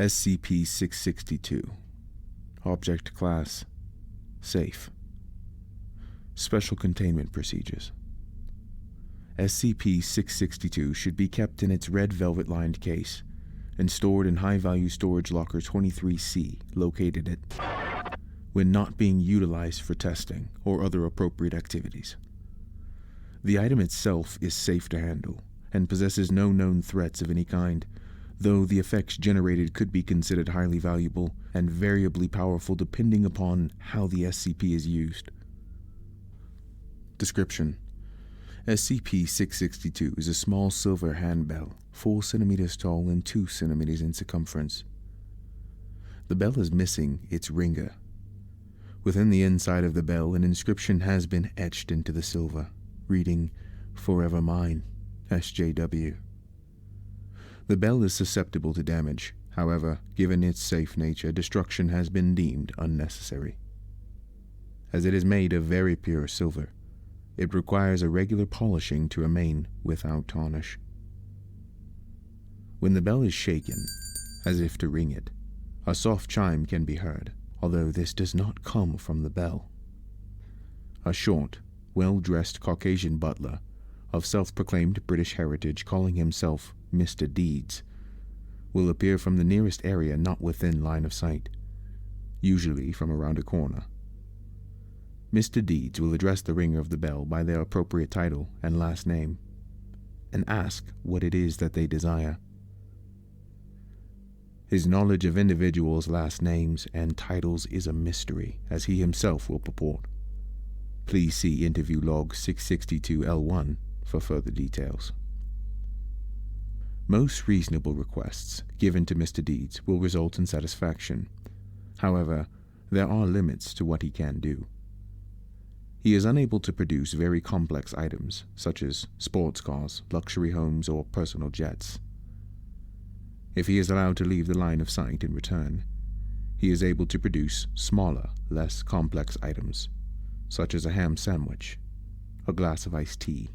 SCP-662. Object Class: Safe. Special Containment Procedures. SCP-662 should be kept in its red velvet-lined case and stored in high-value storage locker 23C, located at when not being utilized for testing or other appropriate activities. The item itself is safe to handle and possesses no known threats of any kind, though the effects generated could be considered highly valuable and variably powerful depending upon how the SCP is used. Description: SCP-662 is a small silver handbell, 4 centimeters tall and 2 centimeters in circumference. The bell is missing its ringer. Within the inside of the bell, an inscription has been etched into the silver, reading, "Forever Mine, SJW." The bell is susceptible to damage. However, given its safe nature, destruction has been deemed unnecessary. As it is made of very pure silver, it requires a regular polishing to remain without tarnish. When the bell is shaken, as if to ring it, a soft chime can be heard, although this does not come from the bell. A short, well-dressed Caucasian butler of self-proclaimed British heritage, calling himself Mr. Deeds, will appear from the nearest area not within line of sight, usually from around a corner. Mr. Deeds will address the ringer of the bell by their appropriate title and last name, and ask what it is that they desire. His knowledge of individuals' last names and titles is a mystery, as he himself will purport. Please see Interview Log 662L1 for further details. Most reasonable requests given to Mr. Deeds will result in satisfaction. However, there are limits to what he can do. He is unable to produce very complex items, such as sports cars, luxury homes, or personal jets. If he is allowed to leave the line of sight in return, he is able to produce smaller, less complex items, such as a ham sandwich, a glass of iced tea,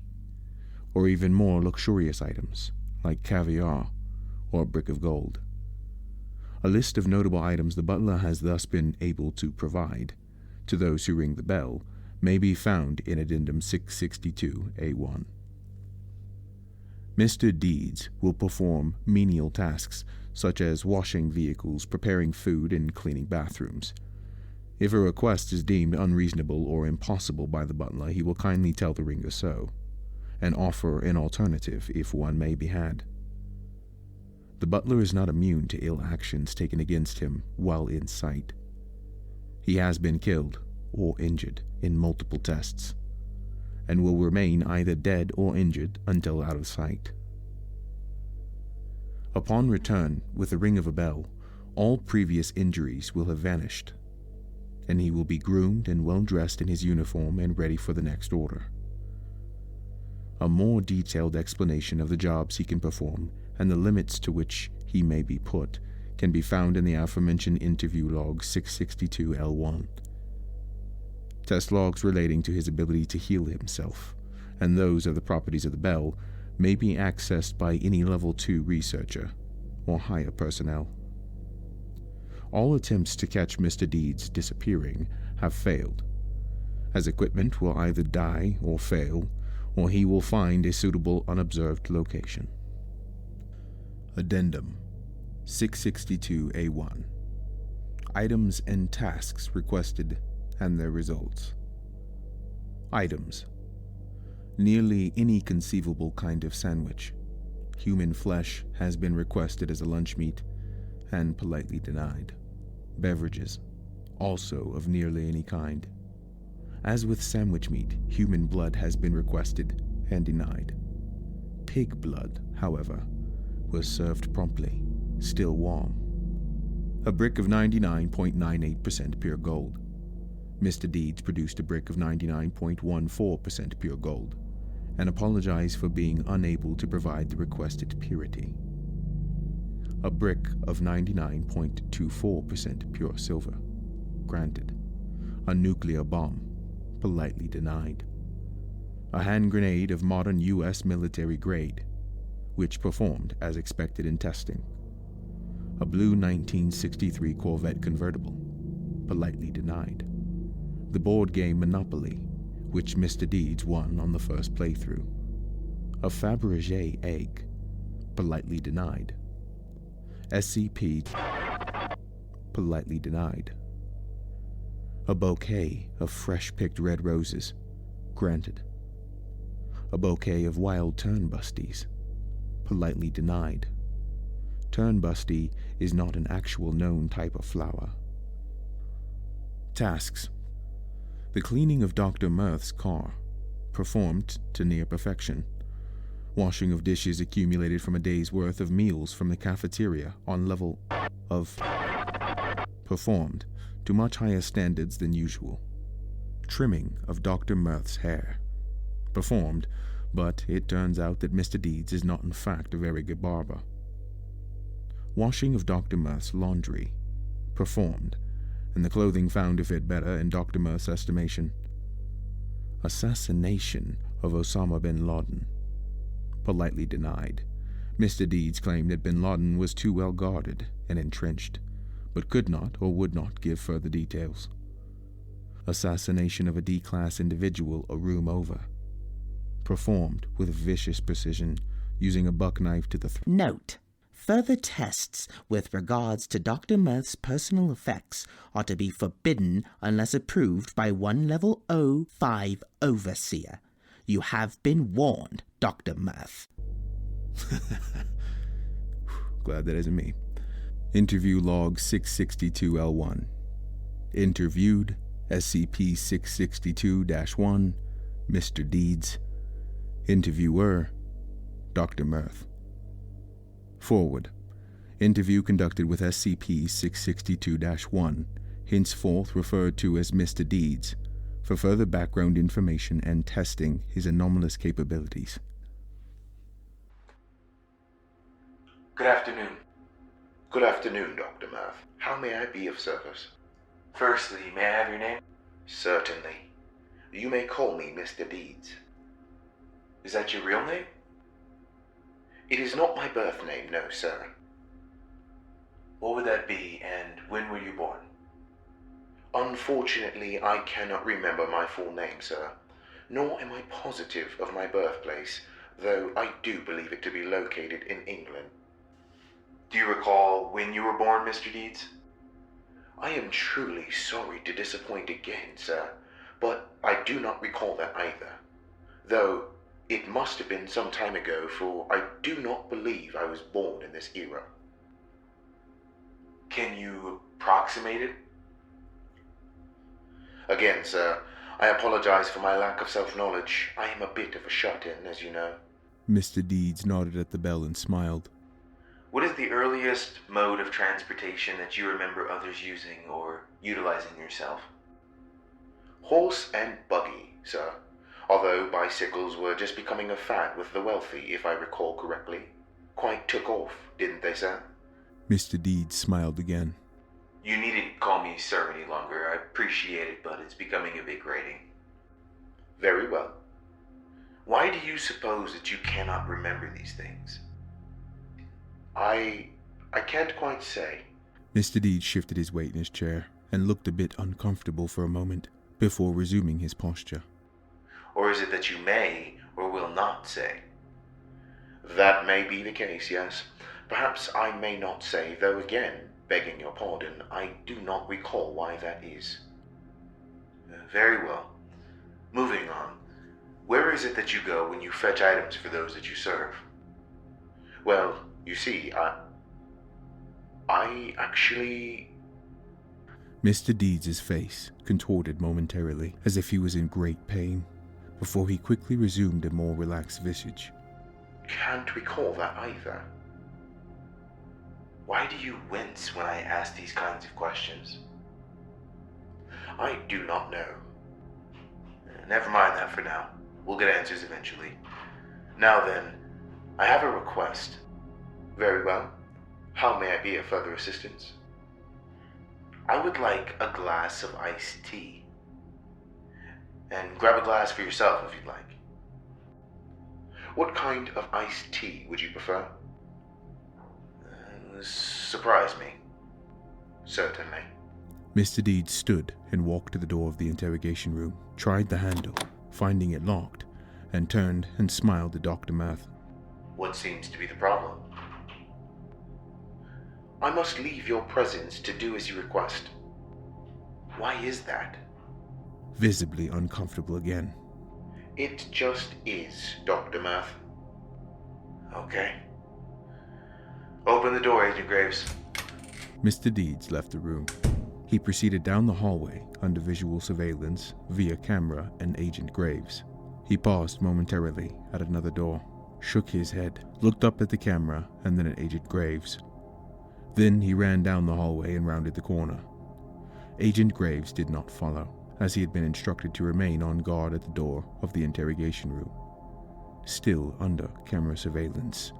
or even more luxurious items, like caviar or a brick of gold. A list of notable items the butler has thus been able to provide to those who ring the bell may be found in Addendum 662A1. Mr. Deeds will perform menial tasks such as washing vehicles, preparing food, and cleaning bathrooms. If a request is deemed unreasonable or impossible by the butler, he will kindly tell the ringer so, and offer an alternative if one may be had. The butler is not immune to ill actions taken against him while in sight. He has been killed or injured in multiple tests, and will remain either dead or injured until out of sight. Upon return with the ring of a bell, all previous injuries will have vanished, and he will be groomed and well dressed in his uniform and ready for the next order. A more detailed explanation of the jobs he can perform and the limits to which he may be put can be found in the aforementioned Interview Log 662L1. Test logs relating to his ability to heal himself, and those of the properties of the bell, may be accessed by any Level 2 researcher or higher personnel. All attempts to catch Mr. Deeds disappearing have failed, as equipment will either die or fail, or he will find a suitable unobserved location. Addendum 662A1. Items and tasks requested and their results. Items: nearly any conceivable kind of sandwich. Human flesh has been requested as a lunch meat and politely denied. Beverages, also of nearly any kind. As with sandwich meat, human blood has been requested and denied. Pig blood, however, was served promptly, still warm. A brick of 99.98% pure gold. Mr. Deeds produced a brick of 99.14% pure gold, and apologized for being unable to provide the requested purity. A brick of 99.24% pure silver. Granted. A nuclear bomb. Politely denied. A hand grenade of modern U.S. military grade, which performed as expected in testing. a blue 1963 Corvette convertible, politely denied. The board game Monopoly, which Mr. Deeds won on the first playthrough. A Fabergé egg, politely denied. SCP, politely denied. A bouquet of fresh-picked red roses, granted. A bouquet of wild turnbusties, politely denied. Turnbusty is not an actual known type of flower. Tasks. The cleaning of Dr. Mirth's car, performed to near perfection. Washing of dishes accumulated from a day's worth of meals from the cafeteria on level of, performed to much higher standards than usual. Trimming of Dr. Mirth's hair, performed, but it turns out that Mr. Deeds is not in fact a very good barber. Washing of Dr. Mirth's laundry, performed, and the clothing found to fit better in Dr. Mirth's estimation. Assassination of Osama bin Laden, politely denied. Mr. Deeds claimed that bin Laden was too well guarded and entrenched, but could not or would not give further details. Assassination of a D-class individual a room over, performed with vicious precision, using a buck knife to the throat. Note: further tests with regards to Dr. Mirth's personal effects are to be forbidden unless approved by 1 Level 05 Overseer. You have been warned, Dr. Mirth. Glad that isn't me. Interview log 662L1. Interviewed, SCP-662-1, Mr. Deeds. Interviewer, Dr. Mirth. Forward. Interview conducted with SCP-662-1, henceforth referred to as Mr. Deeds, for further background information and testing his anomalous capabilities. Good afternoon. Good afternoon, Dr. Mirth. How may I be of service? Firstly, may I have your name? Certainly. You may call me Mr. Deeds. Is that your real name? It is not my birth name, no, sir. What would that be, and when were you born? Unfortunately, I cannot remember my full name, sir, nor am I positive of my birthplace, though I do believe it to be located in England. Do you recall when you were born, Mr. Deeds? I am truly sorry to disappoint again, sir, but I do not recall that either, though it must have been some time ago, for I do not believe I was born in this era. Can you approximate it? Again, sir, I apologize for my lack of self-knowledge. I am a bit of a shut-in, as you know. Mr. Deeds nodded at the bell and smiled. What is the earliest mode of transportation that you remember others using or utilizing yourself? Horse and buggy, sir. Although bicycles were just becoming a fad with the wealthy, if I recall correctly. Quite took off, didn't they, sir? Mr. Deeds smiled again. You needn't call me sir any longer. I appreciate it, but it's becoming a bit grating. Very well. Why do you suppose that you cannot remember these things? I can't quite say. Mr. Deeds shifted his weight in his chair and looked a bit uncomfortable for a moment before resuming his posture. Or is it that you may or will not say? That may be the case, yes. Perhaps I may not say, though again, begging your pardon, I do not recall why that is. Very well. Moving on. Where is it that you go when you fetch items for those that you serve? Well, you see, I actually... Mr. Deeds' face contorted momentarily, as if he was in great pain, before he quickly resumed a more relaxed visage. Can't recall that either. Why do you wince when I ask these kinds of questions? I do not know. Never mind that for now. We'll get answers eventually. Now then, I have a request. Very well. How may I be of further assistance? I would like a glass of iced tea. And grab a glass for yourself if you'd like. What kind of iced tea would you prefer? surprise me. Certainly. Mr. Deeds stood and walked to the door of the interrogation room, tried the handle, finding it locked, and turned and smiled at Dr. Mirth. What seems to be the problem? I must leave your presence to do as you request. Why is that? Visibly uncomfortable again. It just is, Dr. Mirth. Okay. Open the door, Agent Graves. Mr. Deeds left the room. He proceeded down the hallway under visual surveillance via camera and Agent Graves. He paused momentarily at another door, shook his head, looked up at the camera and then at Agent Graves. Then he ran down the hallway and rounded the corner. Agent Graves did not follow, as he had been instructed to remain on guard at the door of the interrogation room. Still under camera surveillance,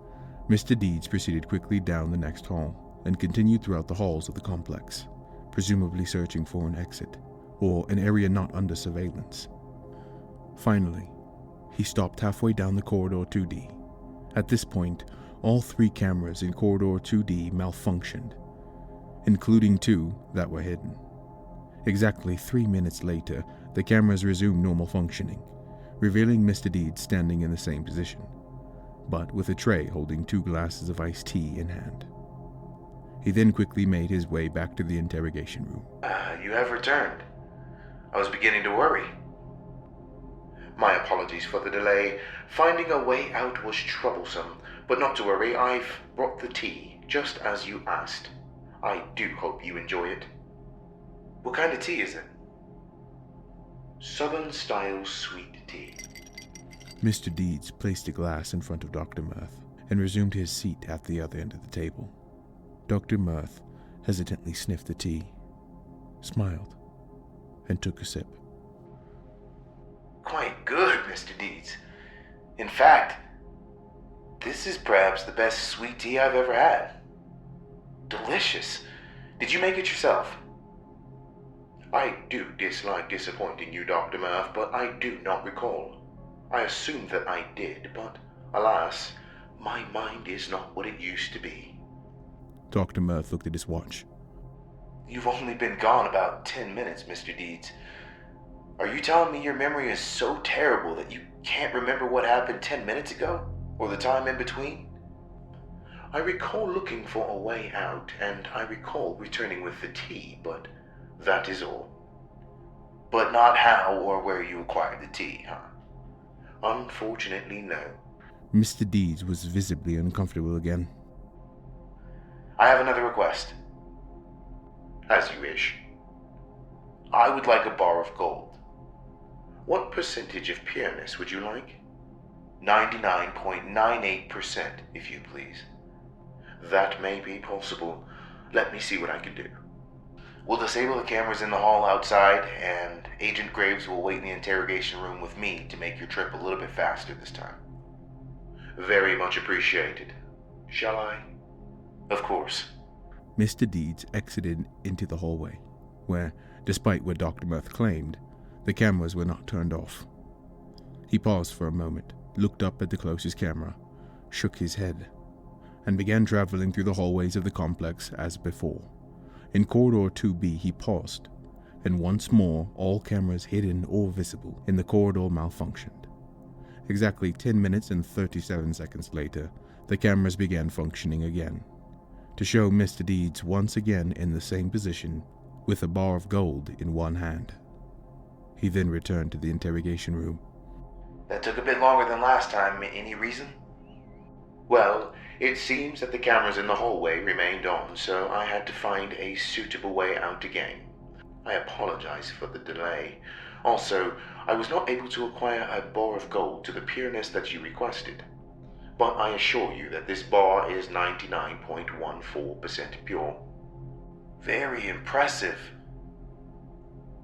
Mr. Deeds proceeded quickly down the next hall and continued throughout the halls of the complex, presumably searching for an exit, or an area not under surveillance. Finally, he stopped halfway down the corridor 2D. At this point, all 3 cameras in corridor 2D malfunctioned, including 2 that were hidden. Exactly 3 minutes later, the cameras resumed normal functioning, revealing Mr. Deeds standing in the same position, but with a tray holding 2 glasses of iced tea in hand. He then quickly made his way back to the interrogation room. You have returned. I was beginning to worry. My apologies for the delay. Finding a way out was troublesome, but not to worry, I've brought the tea, just as you asked. I do hope you enjoy it. What kind of tea is it? Southern-style sweet tea. Mr. Deeds placed a glass in front of Dr. Mirth and resumed his seat at the other end of the table. Dr. Mirth hesitantly sniffed the tea, smiled, and took a sip. Quite good, Mr. Deeds. In fact, this is perhaps the best sweet tea I've ever had. Delicious. Did you make it yourself? I do dislike disappointing you, Dr. Mirth, but I do not recall. I assumed that I did, but alas, my mind is not what it used to be. Dr. Mirth looked at his watch. You've only been gone about 10 minutes, Mr. Deeds. Are you telling me your memory is so terrible that you can't remember what happened 10 minutes ago? Or the time in between? I recall looking for a way out, and I recall returning with the tea, but that is all. But not how or where you acquired the tea, huh? Unfortunately, no. Mr. Deeds was visibly uncomfortable again. I have another request. As you wish. I would like a bar of gold. What percentage of pureness would you like? 99.98%, if you please. That may be possible. Let me see what I can do. We'll disable the cameras in the hall outside, and Agent Graves will wait in the interrogation room with me to make your trip a little bit faster this time. Very much appreciated. Shall I? Of course. Mr. Deeds exited into the hallway, where, despite what Dr. Mirth claimed, the cameras were not turned off. He paused for a moment, looked up at the closest camera, shook his head, and began traveling through the hallways of the complex as before. In corridor 2B he paused, and once more all cameras hidden or visible in the corridor malfunctioned. Exactly 10 minutes and 37 seconds later, the cameras began functioning again, to show Mr. Deeds once again in the same position, with a bar of gold in one hand. He then returned to the interrogation room. That took a bit longer than last time. Any reason? Well, it seems that the cameras in the hallway remained on, so I had to find a suitable way out again. I apologize for the delay. Also, I was not able to acquire a bar of gold to the pureness that you requested. But I assure you that this bar is 99.14% pure. Very impressive.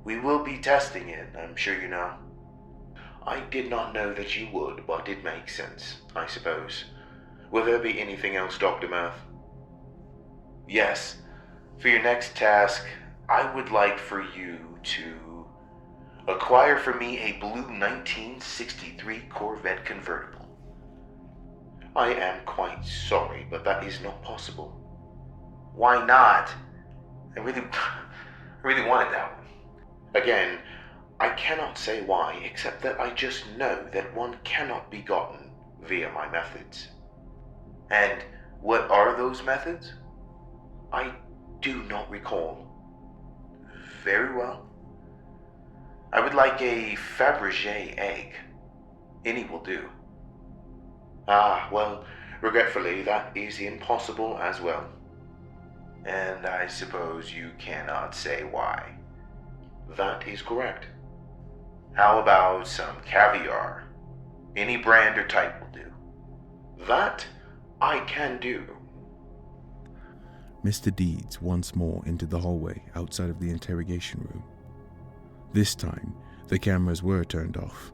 We will be testing it, I'm sure you know. I did not know that you would, but it makes sense, I suppose. Will there be anything else, Dr. Mirth? Yes. For your next task, I would like for you to acquire for me a blue 1963 Corvette convertible. I am quite sorry, but that is not possible. Why not? I really wanted that one. Again, I cannot say why, except that I just know that one cannot be gotten via my methods. And what are those methods? I do not recall. Very well. I would like a Fabergé egg. Any will do. Ah, well, regretfully, that is impossible as well. And I suppose you cannot say why. That is correct. How about some caviar? Any brand or type will do. That I can do. Mr. Deeds once more entered the hallway outside of the interrogation room. This time, the cameras were turned off,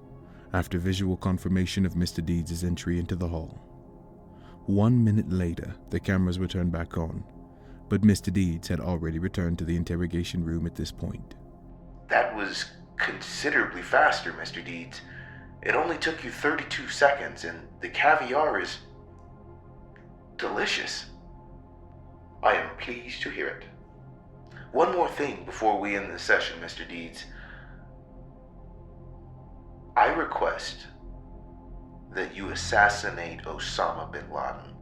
after visual confirmation of Mr. Deeds' entry into the hall. 1 minute later, the cameras were turned back on, but Mr. Deeds had already returned to the interrogation room at this point. That was considerably faster, Mr. Deeds. It only took you 32 seconds, and the caviar is delicious. I am pleased to hear it. One more thing before we end the session, Mr. Deeds. I request that you assassinate Osama bin Laden.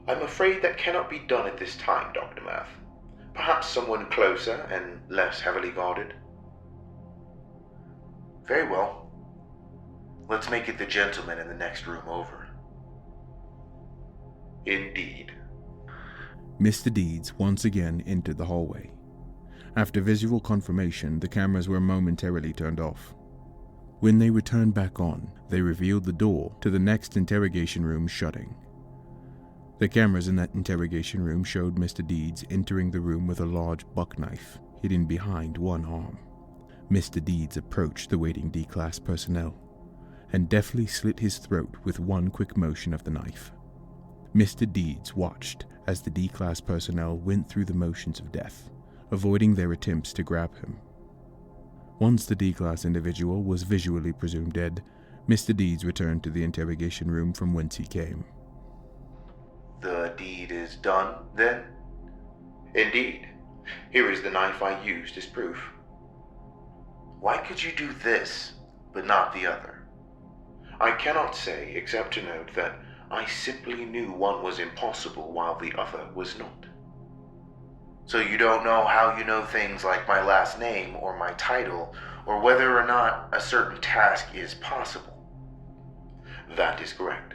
I'm afraid that cannot be done at this time, Dr. Math. Perhaps someone closer and less heavily guarded. Very well. Let's make it the gentleman in the next room over. Indeed. Mr. Deeds once again entered the hallway. After visual confirmation, the cameras were momentarily turned off. When they returned back on, they revealed the door to the next interrogation room shutting. The cameras in that interrogation room showed Mr. Deeds entering the room with a large buck knife hidden behind one arm. Mr. Deeds approached the waiting D-Class personnel and deftly slit his throat with one quick motion of the knife. Mr. Deeds watched as the D-Class personnel went through the motions of death, avoiding their attempts to grab him. Once the D-Class individual was visually presumed dead, Mr. Deeds returned to the interrogation room from whence he came. The deed is done, then? Indeed. Here is the knife I used as proof. Why could you do this, but not the other? I cannot say, except to note that I simply knew one was impossible while the other was not. So you don't know how you know things like my last name or my title, or whether or not a certain task is possible? That is correct.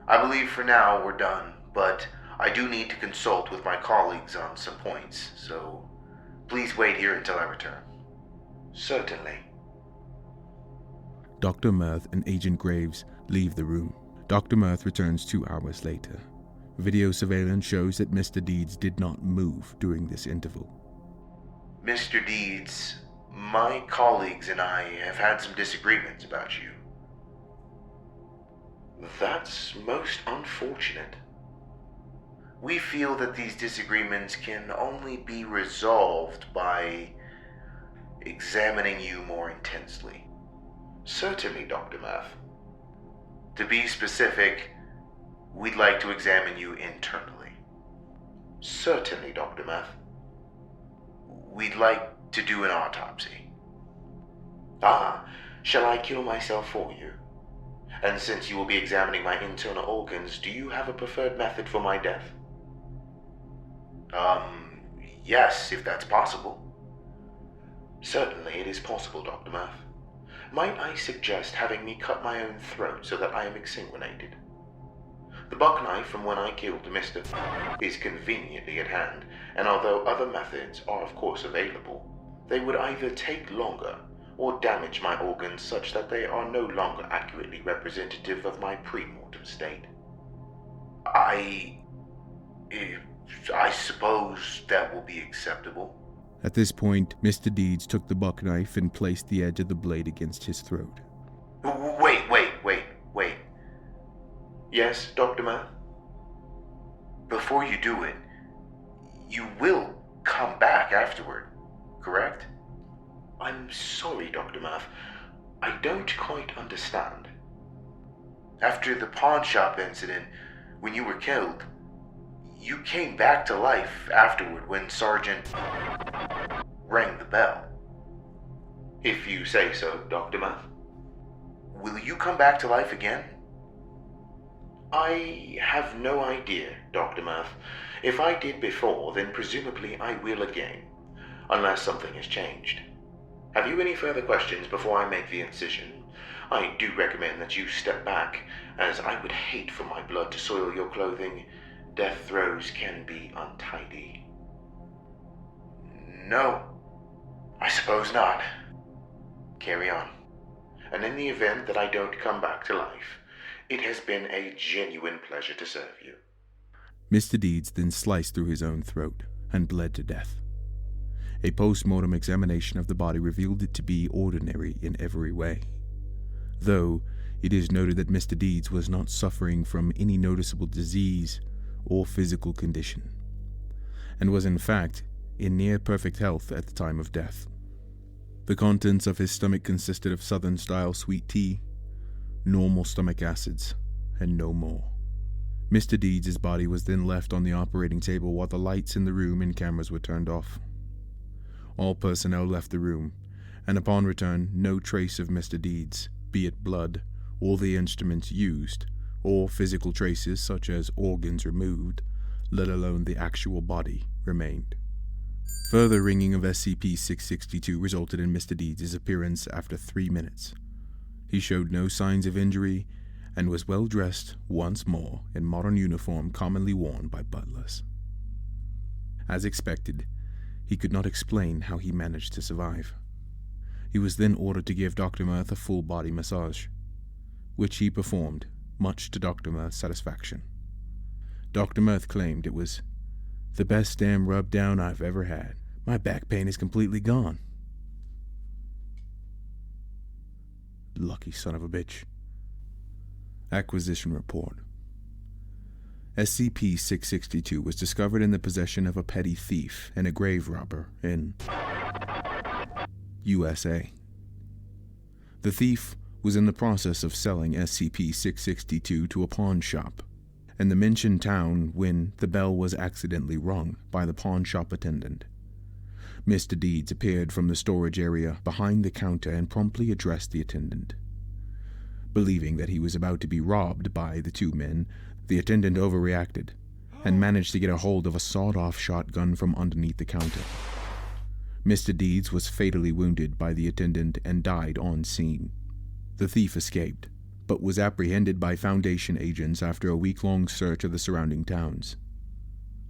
I believe for now we're done, but I do need to consult with my colleagues on some points, so please wait here until I return. Certainly. Dr. Mirth and Agent Graves leave the room. Dr. Mirth returns 2 hours later. Video surveillance shows that Mr. Deeds did not move during this interval. Mr. Deeds, my colleagues and I have had some disagreements about you. That's most unfortunate. We feel that these disagreements can only be resolved by examining you more intensely. Certainly, Dr. Math. To be specific, we'd like to examine you internally. Certainly, Dr. Math. We'd like to do an autopsy. Ah, shall I kill myself for you? And since you will be examining my internal organs, do you have a preferred method for my death? Yes, if that's possible. Certainly it is possible, Dr. Math. Might I suggest having me cut my own throat so that I am exsanguinated? The buck knife from when I killed Mr. is conveniently at hand, and although other methods are of course available, they would either take longer or damage my organs such that they are no longer accurately representative of my pre-mortem state. I suppose that will be acceptable. At this point, Mr. Deeds took the buck knife and placed the edge of the blade against his throat. Wait. Yes, Dr. Math? Before you do it, you will come back afterward, correct? I'm sorry, Dr. Math. I don't quite understand. After the pawn shop incident, when you were killed, you came back to life afterward when Sergeant rang the bell. If you say so, Dr. Math. Will you come back to life again? I have no idea, Dr. Math. If I did before, then presumably I will again, unless something has changed. Have you any further questions before I make the incision? I do recommend that you step back, as I would hate for my blood to soil your clothing. Death throes can be untidy. No, I suppose not. Carry on. And in the event that I don't come back to life, it has been a genuine pleasure to serve you. Mr. Deeds then sliced through his own throat and bled to death. A post-mortem examination of the body revealed it to be ordinary in every way, though it is noted that Mr. Deeds was not suffering from any noticeable disease or physical condition, and was in fact in near-perfect health at the time of death. The contents of his stomach consisted of Southern-style sweet tea, normal stomach acids, and no more. Mr. Deeds' body was then left on the operating table while the lights in the room and cameras were turned off. All personnel left the room, and upon return, no trace of Mr. Deeds, be it blood, or the instruments used, or physical traces such as organs removed, let alone the actual body, remained. Further ringing of SCP-662 resulted in Mr. Deeds' appearance after 3 minutes. He showed no signs of injury, and was well dressed once more in modern uniform commonly worn by butlers. As expected, he could not explain how he managed to survive. He was then ordered to give Dr. Mirth a full-body massage, which he performed, much to Dr. Mirth's satisfaction. Dr. Mirth claimed it was the best damn rub-down I've ever had. My back pain is completely gone. Lucky son of a bitch. Acquisition Report. SCP-662 was discovered in the possession of a petty thief and a grave robber in USA. The thief was in the process of selling SCP-662 to a pawn shop in the mentioned town when the bell was accidentally rung by the pawn shop attendant. Mr. Deeds appeared from the storage area behind the counter and promptly addressed the attendant. Believing that he was about to be robbed by the two men, the attendant overreacted and managed to get a hold of a sawed-off shotgun from underneath the counter. Mr. Deeds was fatally wounded by the attendant and died on scene. The thief escaped, but was apprehended by Foundation agents after a week-long search of the surrounding towns.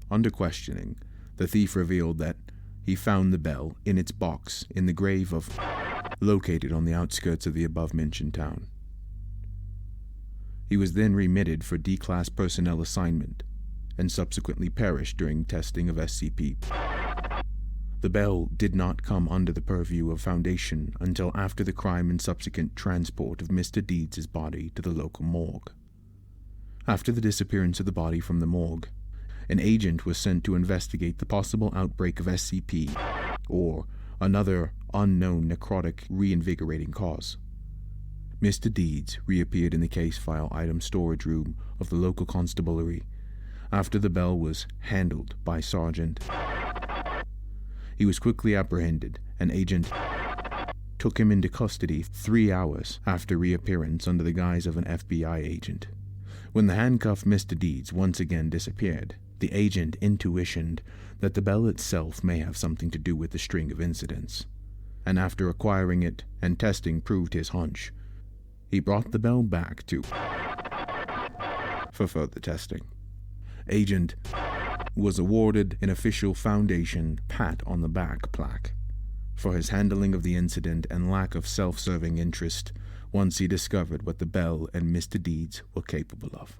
Under questioning, the thief revealed that he found the bell in its box in the grave of located on the outskirts of the above-mentioned town. He was then remitted for D-Class personnel assignment, and subsequently perished during testing of SCP. The bell did not come under the purview of Foundation until after the crime and subsequent transport of Mr. Deeds' body to the local morgue. After the disappearance of the body from the morgue, an agent was sent to investigate the possible outbreak of SCP, or another unknown necrotic reinvigorating cause. Mr. Deeds reappeared in the case file item storage room of the local constabulary after the bell was handled by Sergeant. He was quickly apprehended, and Agent took him into custody 3 hours after reappearance under the guise of an FBI agent. When the handcuffed Mr. Deeds once again disappeared, the agent intuitioned that the bell itself may have something to do with the string of incidents, and after acquiring it and testing proved his hunch, he brought the bell back for further testing. Agent was awarded an official Foundation pat-on-the-back plaque for his handling of the incident and lack of self-serving interest once he discovered what the bell and Mr. Deeds were capable of.